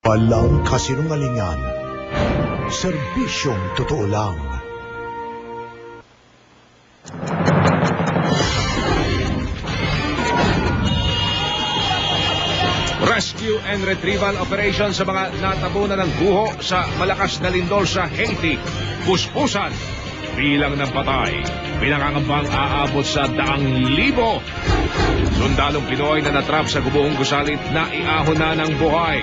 Walang kasinungalingan. Serbisyong totoo lang. Rescue and retrieval operation sa mga natabunan ng guho sa malakas na lindol sa Haiti. Puspusan. Bilang ng patay. Pinangangambang aabot sa 100,000. Sundalong Pinoy na natrap sa gubong gusalit na iahon na ng buhay.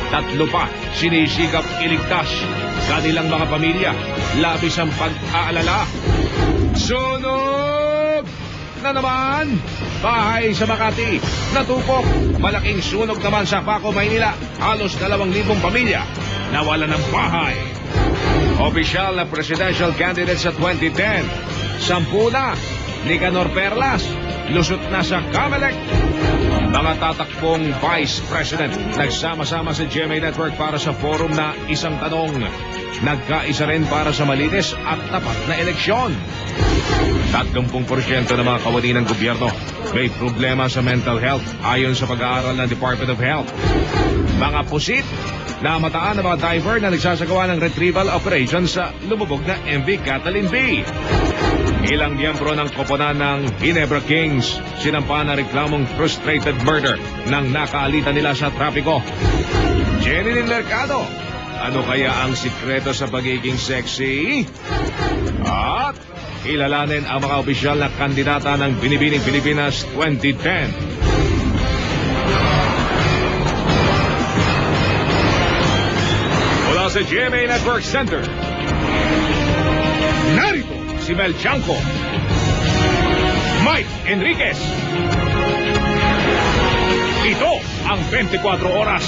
3 pa sinisikap iligtas. Kanilang mga pamilya, labis ang pag-aalala. Sunog na naman! Bahay sa Makati, natupok. Malaking sunog naman sa Paco, Maynila. Halos 2,000 pamilya nawala ng bahay. Opisyal na presidential candidate sa 2010. 10 na. Nicanor Perlas, lusot na sa Camelec. Mga tatakbong Vice President nagsama-sama sa GMA Network para sa forum na Isang Tanong. Nagkaisa rin para sa malinis at tapat na eleksyon. 30% ng mga kawani ng gobyerno may problema sa mental health ayon sa pag-aaral ng Department of Health. Mga pusit na mataan ng mga diver na nagsasagawa ng retrieval operation sa lumubog na MV Catalin B. Ilang miyembro ng koponan ng Ginebra Kings sinampa na reklamong frustrated murder nang nakaalitan nila sa trapiko. Jenny Mercado, ano kaya ang sikreto sa pagiging sexy? At kilalanin ang mga opisyal na kandidata ng Binibining Pilipinas 2010. Mula sa GMA Network Center, narito si Mel Chanco, Mike Enriquez. Ito ang 24 Oras.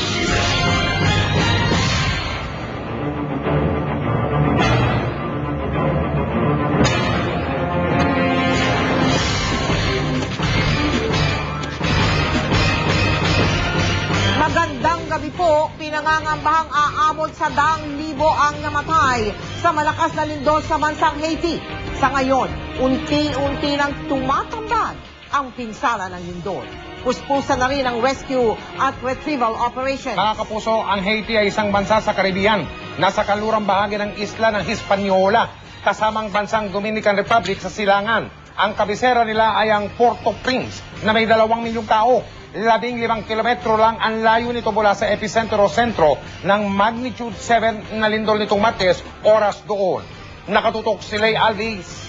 Magandang gabi po, pinangangambahang aabot sa 100,000 ang namatay sa malakas na lindol sa bansang Haiti. Sa ngayon, unti-unti nang tumatambad ang pinsala ng lindol. Puspusan na rin ang rescue at retrieval operation. Mga kapuso, ang Haiti ay isang bansa sa Caribbean. Nasa kalurang bahagi ng isla ng Hispaniola, kasamang bansang Dominican Republic sa silangan. Ang kabisera nila ay ang Port-au-Prince na may 2 milyong tao. 15 kilometro lang ang layo nito mula sa epicentro-sentro ng magnitude 7 na lindol nitong Martes, oras doon. Nakatutok si Lay Alvis.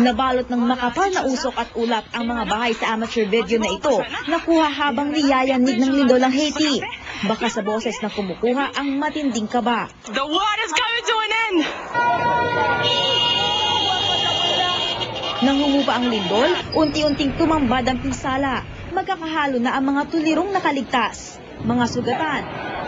Nabalot ng makapal na usok at ulap ang mga bahay sa amateur video na ito, nakuha habang niyayanig ng lindol ang Haiti. Baka sa boses na kumukuha ang matinding kaba. The water's coming to an end! Nang humupa ang lindol, unti-unting tumambad ang pinsala. Magkakahalo na ang mga tulirong nakaligtas, mga sugatan,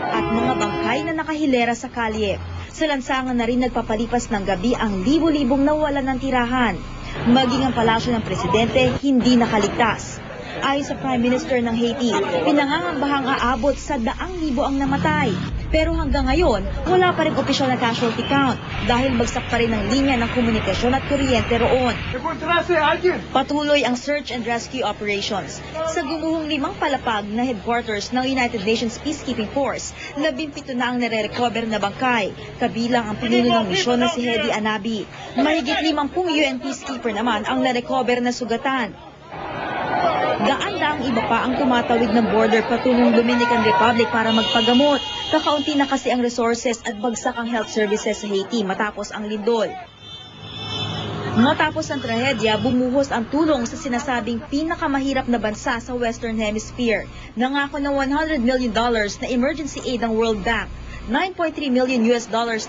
at mga bangkay na nakahilera sa kalye. Sa lansangan na rin nagpapalipas ng gabi ang libo-libong nawalan ng tirahan. Maging ang palasyo ng presidente hindi nakaligtas. Ayon sa Prime Minister ng Haiti, pinangangambahang aabot sa 100,000 ang namatay. Pero hanggang ngayon, wala pa rin opisyal na casualty count dahil bagsak pa rin ang linya ng komunikasyon at kuryente roon. Patuloy ang search and rescue operations. Sa gumuhong 5 palapag na headquarters ng United Nations Peacekeeping Force, 17 na ang nare-recover na bangkay, kabilang ang pinuno ng misyon na si Hedy Anabi. Mahigit 50 UN peacekeeper naman ang na-recover na sugatan. Daan-daang iba pa ang tumatawid ng border patungong Dominican Republic para magpagamot. Kakaunti na kasi ang resources at bagsak ang health services sa Haiti matapos ang lindol. Matapos ang trahedya, bumuhos ang tulong sa sinasabing pinakamahirap na bansa sa Western Hemisphere. Nangako ng $100 million na emergency aid ng World Bank. $9.3 million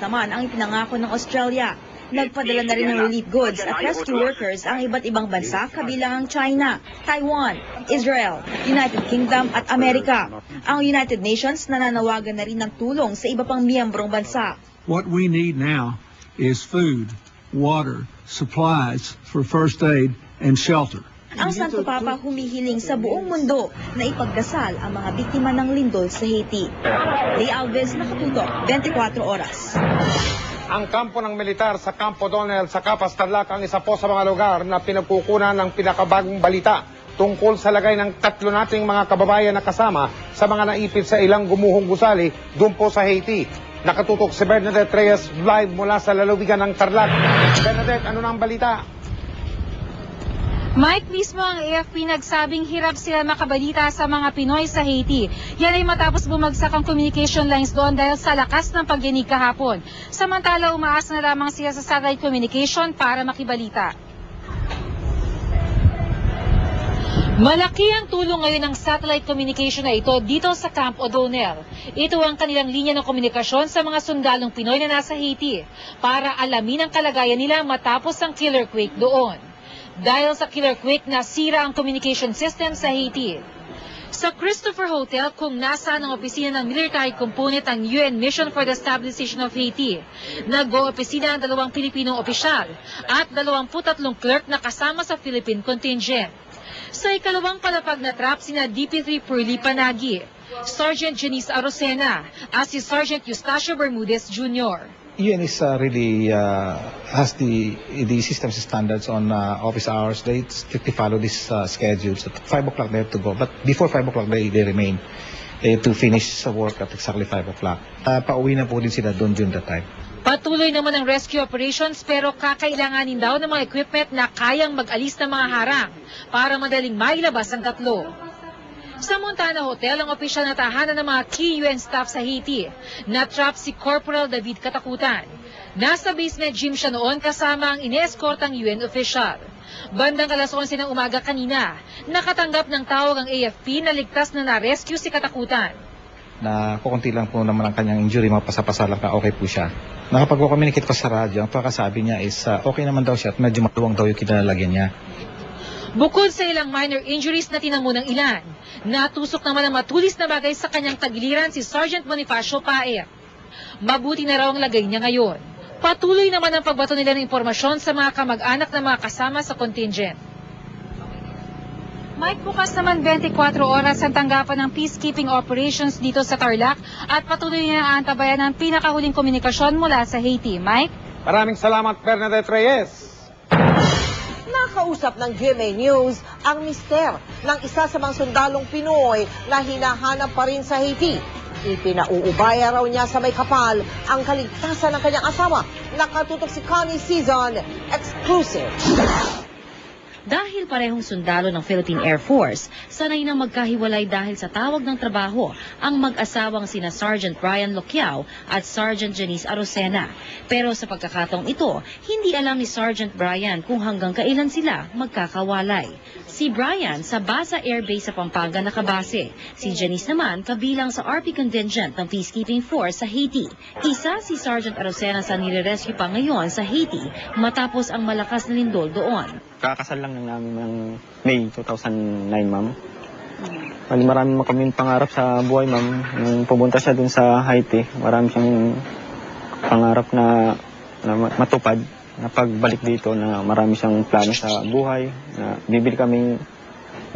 naman ang ipinangako ng Australia. Nagpadala na rin ng relief goods at rescue workers ang iba't ibang bansa kabilang ang China, Taiwan, Israel, United Kingdom at Amerika. Ang United Nations nananawagan na rin ng tulong sa iba pang miyembrong bansa. What we need now is food, water, supplies for first aid and shelter. Ang Santo Papa humihiling sa buong mundo na ipagdasal ang mga biktima ng lindol sa Haiti. Lay Alves, nakatutok, 24 Oras. Ang kampo ng militar sa Campo Donel sa Capas, Tarlac ang isa po sa mga lugar na pinagkukunan ng pinakabagong balita tungkol sa lagay ng 3 nating mga kababayan na kasama sa mga naipit sa ilang gumuhong gusali doon po sa Haiti. Nakatutok si Bernadette Reyes live mula sa lalawigan ng Tarlac. Bernadette, ano na ang balita? Mike, mismo ang AFP nagsabing hirap sila makabalita sa mga Pinoy sa Haiti. Yan ay matapos bumagsak ang communication lines doon dahil sa lakas ng pagyanig kahapon. Samantala, umaasa na lamang sila sa satellite communication para makibalita. Malaki ang tulong ngayon ng satellite communication na ito dito sa Camp O'Donnell. Ito ang kanilang linya ng komunikasyon sa mga sundalong Pinoy na nasa Haiti para alamin ang kalagayan nila matapos ang killer quake doon. Dahil sa killer quake, nasira ang communication system sa Haiti. Sa Christopher Hotel, kung nasa ng opisina ng military component ang UN Mission for the Stabilization of Haiti, nag-o-opisina ang 2 Pilipinong opisyal at 23 clerk na kasama sa Philippine contingent. Sa ikalawang palapag na trap, sina DP3 Purli Panagi, Sergeant Janice Arocena at si Sergeant Eustacio Bermudez Jr. UN is really has the systems standards on office hours. They strictly follow this schedules. At 5 o'clock they have to go, but before 5 o'clock they remain to finish work at exactly 5 o'clock. Pauwi na po din sila doon during that time. Patuloy naman ang rescue operations pero kakailanganin daw ng mga equipment na kayang mag-alis ng mga harang para madaling mailabas ang 3. Sa Montana Hotel, ang opisyal na tahanan ng mga key UN staff sa Haiti, na-trap si Corporal David Katakutan. Nasa basement gym siya noon kasama ang ine-escortang UN official. Bandang alas 11 ng umaga kanina, nakatanggap ng tawag ang AFP na ligtas na na-rescue si Katakutan. Na kukunti lang po naman ang kanyang injury, mapasa-pasa lang na okay po siya. Nakapag-communicate ko sa radyo, ang pagkasabi niya is okay naman daw siya at medyo maluwang daw yung kinalalagyan niya. Bukod sa ilang minor injuries na tinamo ng ilan, natusok naman ang matulis na bagay sa kanyang tagiliran si Sergeant Bonifacio Paer. Mabuti na raw ang lagay niya ngayon. Patuloy naman ang pagbato nila ng impormasyon sa mga kamag-anak na mga kasama sa contingent. Mike, bukas naman 24 oras ang tanggapan ng peacekeeping operations dito sa Tarlac at patuloy na aantabayan ang pinakahuling komunikasyon mula sa Haiti. Mike? Maraming salamat, Bernadette Reyes. Nakausap ng GMA News ang mister ng isa sa mga sundalong Pinoy na hinahanap pa rin sa Haiti. Ipinauubaya raw niya sa may kapal ang kaligtasan ng kanyang asawa. Nakatutok si Connie Season, exclusive. Dahil parehong sundalo ng Philippine Air Force, sanay na magkahiwalay dahil sa tawag ng trabaho ang mag-asawang sina Sergeant Brian Loquiao at Sergeant Janice Arocena. Pero sa pagkakataong ito, hindi alam ni Sergeant Brian kung hanggang kailan sila magkakawalay. Si Brian sa Basa Air Base sa Pampanga nakabase. Si Janice naman kabilang sa RP contingent ng Peacekeeping Force sa Haiti. Isa si Sergeant Arocena sa nire-rescue pa ngayon sa Haiti matapos ang malakas na lindol doon. Kakasal lang namin ng May 2009, ma'am. Marami kaming pangarap sa buhay, ma'am. Nung pumunta siya dun sa Haiti, marami siyang pangarap na matupad. Na pagbalik dito, na marami siyang plano sa buhay. Na bibili kaming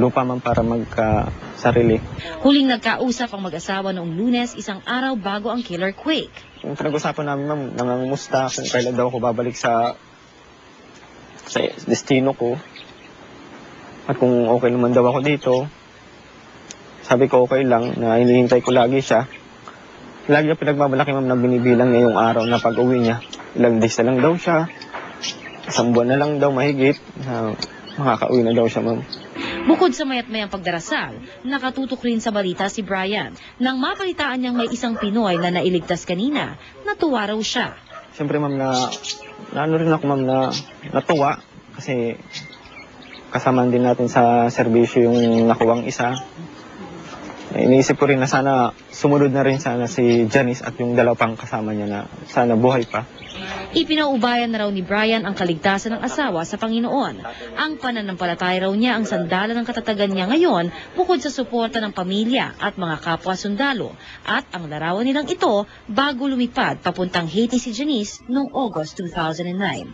lupa, ma'am, para magkasarili. Huling nagkausap ang mag-asawa noong Lunes, isang araw bago ang killer quake. Yung pinag-usapan namin, ma'am, nangangumusta kung kailan daw ako babalik sa destino ko. At kung okay naman daw ako dito, sabi ko okay lang, na hinihintay ko lagi siya. Lagi niya pinagmamalaki, ma'am, na binibilang niya yung araw na pag-uwi niya. Ilang days na lang daw siya. Isang buwan na lang daw mahigit na makakauwi na daw siya, ma'am. Bukod sa mayat-mayang pagdarasal, nakatutok rin sa balita si Brian. Nang mapalitaan niyang may isang Pinoy na nailigtas kanina, natuwa raw siya. Siyempre, ma'am, ano rin ako, ma'am, na natuwa kasi kasama din natin sa serbisyo yung nakuwang isa. Iniisip ko rin na sana sumunod na rin sana si Janice at yung 2 pang kasama niya na sana buhay pa. Ipinaubayan na raw ni Brian ang kaligtasan ng asawa sa Panginoon. Ang pananampalataya raw niya ang sandalan ng katatagan niya ngayon bukod sa suporta ng pamilya at mga kapwa sundalo. At ang larawan nilang ito bago lumipad papuntang Haiti si Janice noong August 2009.